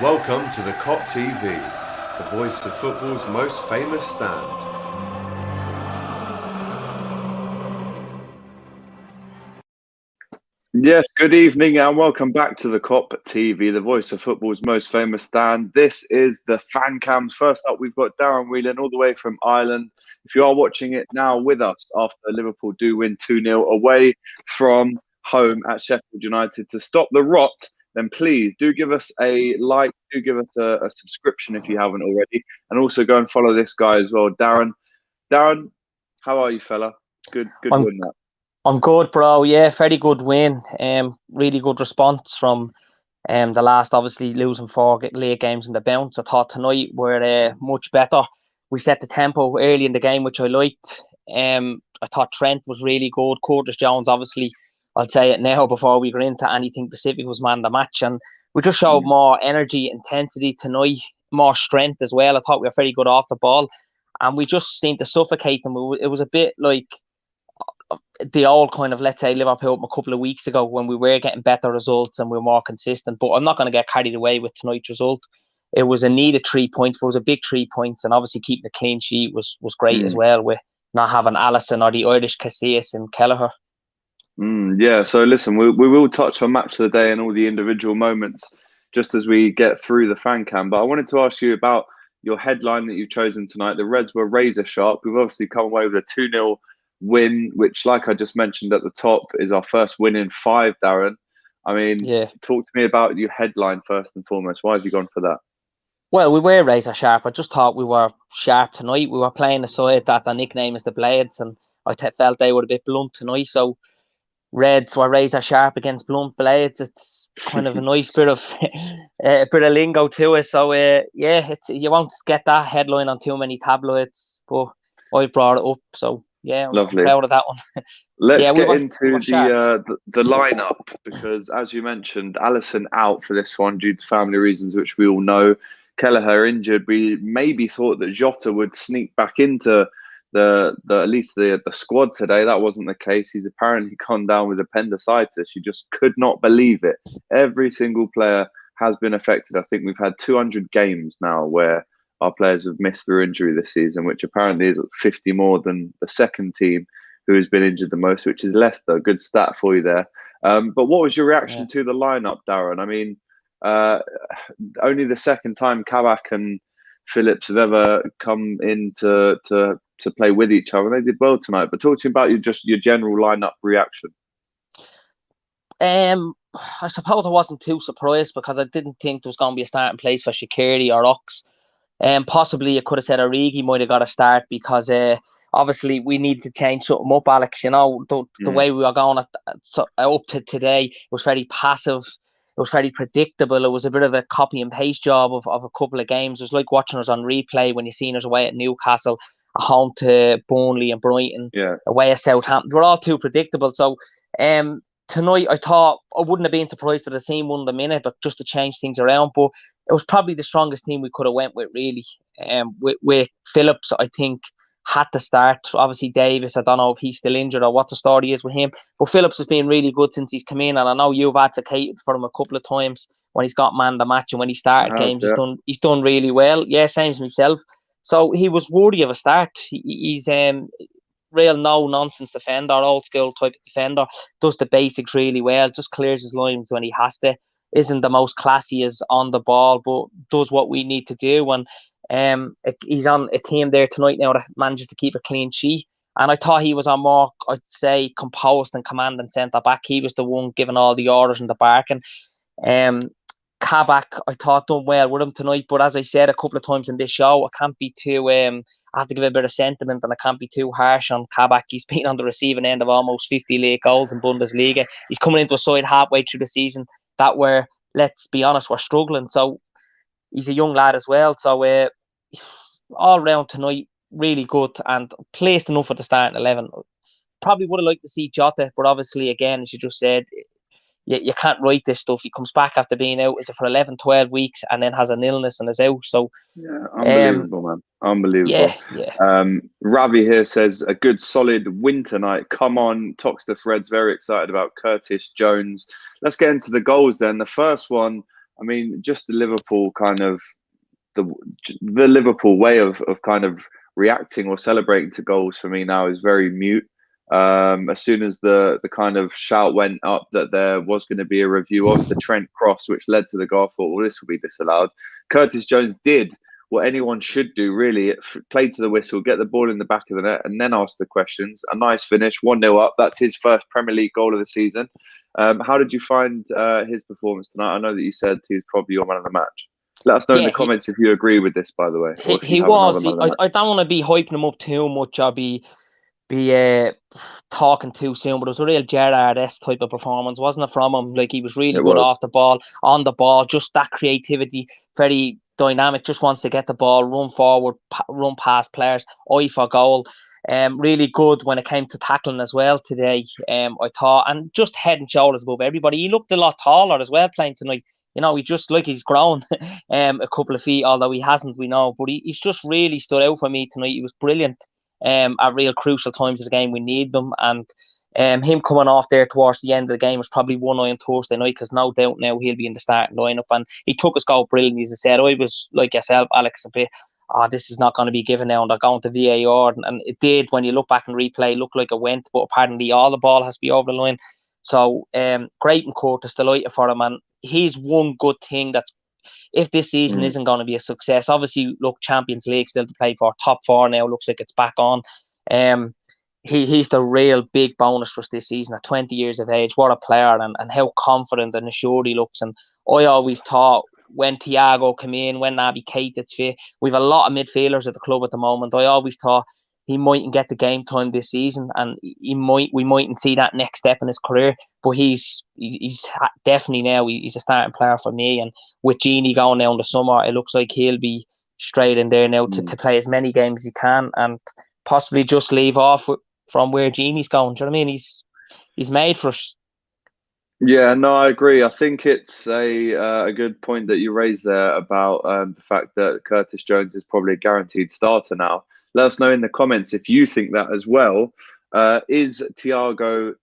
Welcome to the Kop TV, the voice of football's most famous stand. Yes, good evening and welcome back to the Kop TV, the voice of football's most famous stand. This is the fan cams. First up, we've got Darren Whelan all the way from Ireland. If you are watching it now with us after Liverpool do win 2-0 away from home at Sheffield United to stop the rot, then please do give us a like, do give us a subscription if you haven't already, and also go and follow this guy as well, Darren. Darren, how are you, fella? Good win that. I'm good, bro. Yeah, very good win. Really good response from the last, obviously losing 4 league games in the bounce. I thought tonight were much better. We set the tempo early in the game, which I liked. I thought Trent was really good. Curtis Jones, obviously, I'll say it now before we go into anything specific, was man of the match, and we just showed more energy, intensity tonight, more strength as well. I thought we were very good off the ball, and we just seemed to suffocate them. It was a bit like the old kind of, let's say, Liverpool a couple of weeks ago when we were getting better results and we were more consistent. But I'm not going to get carried away with tonight's result. It was a needed 3 points, but it was a big 3 points, and obviously keeping the clean sheet was great as well, with not having Alisson or the Irish Casillas and Kelleher. Yeah, so listen, we will touch on match of the day and all the individual moments just as we get through the fan cam. But I wanted to ask you about your headline that you've chosen tonight. The Reds were razor sharp. We've obviously come away with a 2-0 win, which, like I just mentioned at the top, is our first win in 5, Darren. I mean, Talk to me about your headline first and foremost. Why have you gone for that? Well, we were razor sharp. I just thought we were sharp tonight. We were playing a side that the nickname is the Blades, and I felt they were a bit blunt tonight. So Reds were razor sharp against blunt Blades. It's kind of a nice bit of a bit of lingo to it. So you won't get that headline on too many tabloids, but I brought it up. So yeah, I'm proud of that one. Let's get into the lineup, because as you mentioned, Alisson out for this one due to family reasons, which we all know. Kelleher injured. We maybe thought that Jota would sneak back into at least the squad today. That wasn't the case. He's apparently gone down with appendicitis. You just could not believe it. Every single player has been affected. I think we've had 200 games now where our players have missed through injury this season, which apparently is 50 more than the second team who has been injured the most, which is Leicester. Good stat for you there. But what was your reaction to the lineup, Darren? I mean, only the second time Kabak and Phillips have ever come in to play with each other. They did well tonight. But talk to me about your general lineup reaction. I suppose I wasn't too surprised, because I didn't think there was going to be a starting place for Shaqiri or Ox. Possibly you could have said Origi might have got a start, because obviously we need to change something up, Alex. You know, the way we were going up to today was very passive. It was very predictable. It was a bit of a copy and paste job of a couple of games. It was like watching us on replay when you seen us away at Newcastle, at home to Burnley and Brighton, away at Southampton. We're all too predictable. So tonight I thought I wouldn't have been surprised if the team won the minute, but just to change things around. But it was probably the strongest team we could have went with, really. With Phillips, I think, had to start. Obviously Davis, I don't know if he's still injured or what the story is with him, but Phillips has been really good since he's come in, and I know you've advocated for him a couple of times when he's got man the match, and when he started games he's done really well. Yeah, same as myself. So he was worthy of a start. He's real no-nonsense defender, old-school type of defender, does the basics really well, just clears his lines when he has to, isn't the most classy as on the ball, but does what we need to do. And he's on a team there tonight now that manages to keep a clean sheet. And I thought he was on more, I'd say, composed and commanding centre-back. He was the one giving all the orders and the barking. Kabak, I thought, done well with him tonight, but as I said a couple of times in this show, I can't be too I have to give a bit of sentiment, and I can't be too harsh on Kabak. He's been on the receiving end of almost 50 league goals in Bundesliga. He's coming into a side halfway through the season that were, let's be honest, we're struggling. So he's a young lad as well. So all round tonight, really good, and placed enough at the starting 11. Probably would have liked to see Jota, but obviously, again, as you just said, you can't write this stuff. He comes back after being out, is it for 11, 12 weeks, and then has an illness and is out. So unbelievable, man. Unbelievable. Ravi here says a good solid win tonight. Come on, Toxter Fred's very excited about Curtis Jones. Let's get into the goals then. The first one, I mean, just the Liverpool kind of the Liverpool way of kind of reacting or celebrating to goals for me now is very mute. As soon as the kind of shout went up that there was going to be a review of the Trent cross, which led to the goal, I thought, well, this will be disallowed. Curtis Jones did what anyone should do, really. It played to the whistle, get the ball in the back of the net, and then ask the questions. A nice finish, 1-0 up. That's his first Premier League goal of the season. How did you find his performance tonight? I know that you said he was probably your man of the match. Let us know in the comments if you agree with this, by the way. Or if he was. I don't want to be hyping him up too much or be talking too soon, but it was a real Gerrard-esque type of performance, wasn't it, from him? Like, he was really good off the ball, on the ball, just that creativity, very dynamic, just wants to get the ball, run forward, run past players, eye for goal. Really good when it came to tackling as well today, I thought, and just head and shoulders above everybody. He looked a lot taller as well playing tonight. You know, he just, like, he's grown a couple of feet, although he hasn't, we know. But he's just really stood out for me tonight. He was brilliant at real crucial times of the game. We need them. And him coming off there towards the end of the game was probably one eye on Thursday night, because no doubt now he'll be in the starting lineup. And he took his goal brilliantly, as I said. I was, like yourself, Alex, a bit, this is not going to be given now, and they're going to VAR. And it did, when you look back and replay, look like it went. But apparently all the ball has to be over the line. So great and Curtis, delighted for him. And he's one good thing that's, if this season isn't going to be a success, obviously, look, Champions League still to play for, top four now, looks like it's back on. He's the real big bonus for us this season at 20 years of age. What a player, and how confident and assured he looks. And I always thought, when Thiago came in, when Naby Keita's fit, we've a lot of midfielders at the club at the moment. I always thought he mightn't get the game time this season, and we mightn't see that next step in his career. But he's definitely now, he's a starting player for me. And with Gini going now in the summer, it looks like he'll be straight in there now to play as many games as he can, and possibly just leave off from where Gini's going. Do you know what I mean? He's made for us. Yeah, no, I agree. I think it's a good point that you raised there about the fact that Curtis Jones is probably a guaranteed starter now. Let us know in the comments if you think that as well. Is Thiago,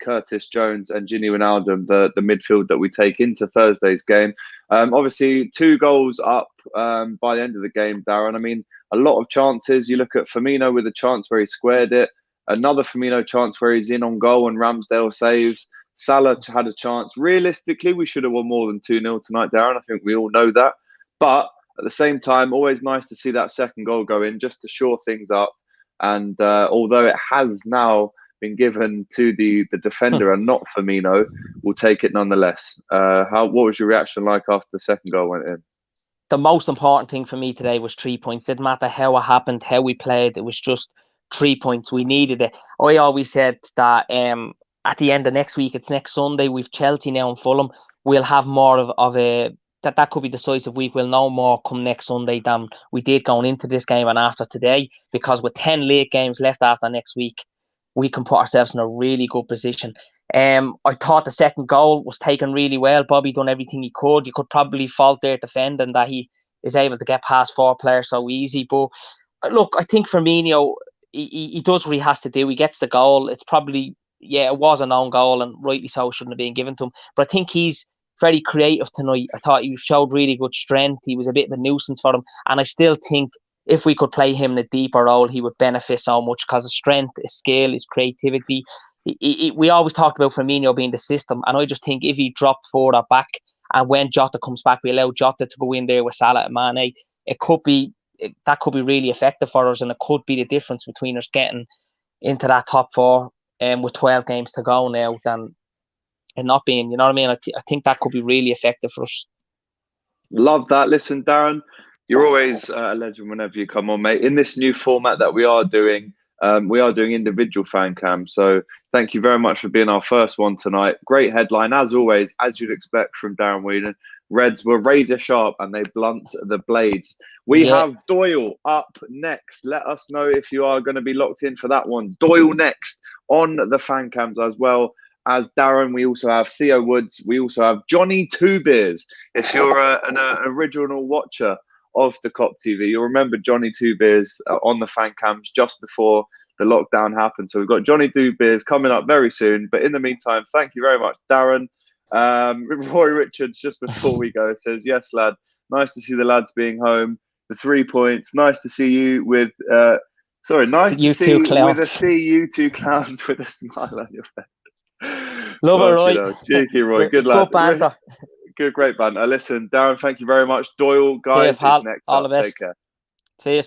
Curtis Jones and Gini Wijnaldum the midfield that we take into Thursday's game? Obviously, 2 goals up by the end of the game, Darren. I mean, a lot of chances. You look at Firmino with a chance where he squared it. Another Firmino chance where he's in on goal and Ramsdale saves. Salah had a chance. Realistically, we should have won more than 2-0 tonight, Darren. I think we all know that. But at the same time, always nice to see that second goal go in, just to shore things up. And although it has now been given to the defender and not Firmino, we'll take it nonetheless. What was your reaction like after the second goal went in? The most important thing for me today was 3 points. Didn't matter how it happened, how we played. It was just 3 points. We needed it. I always said that at the end of next week, it's next Sunday, we've Chelsea now and Fulham. We'll have more of a that could be decisive week. We'll know more come next Sunday than we did going into this game and after today, because with 10 late games left after next week, we can put ourselves in a really good position. I thought the second goal was taken really well. Bobby done everything he could. You could probably fault their defending that he is able to get past 4 players so easy. But look, I think Firmino, he does what he has to do. He gets the goal. It's probably, it was an own goal, and rightly so, shouldn't have been given to him. But I think he's very creative tonight. I thought he showed really good strength. He was a bit of a nuisance for them. And I still think if we could play him in a deeper role, he would benefit so much, because his strength, his skill, his creativity. We always talked about Firmino being the system. And I just think if he dropped forward or back, and when Jota comes back, we allow Jota to go in there with Salah and Mane, that could be really effective for us. And it could be the difference between us getting into that top 4 with 12 games to go now than and not being, you know what I mean? I think that could be really effective for us. Love that. Listen, Darren, you're always a legend whenever you come on, mate. In this new format that we are doing individual fan cams. So thank you very much for being our first one tonight. Great headline, as always, as you'd expect from Darren Whedon. Reds were razor sharp and they blunt the blades. We have Doyle up next. Let us know if you are going to be locked in for that one. Doyle next on the fan cams as well as Darren. We also have Theo Woods. We also have Johnny Two Beers. If you're an original watcher of the Kop TV, you'll remember Johnny Two Beers on the fan cams just before the lockdown happened. So we've got Johnny Two Beers coming up very soon. But in the meantime, thank you very much, Darren. Roy Richards, just before we go, says, yes, lad, nice to see the lads being home. The 3 points. Nice to see you with, nice to see you two clowns with a smile on your face. Love it, Roy. Cheeky Roy, good lad. Good banter. Good, great banter. Listen, Darren, thank you very much. Doyle, guys, is next all up. the best. Take care. See you.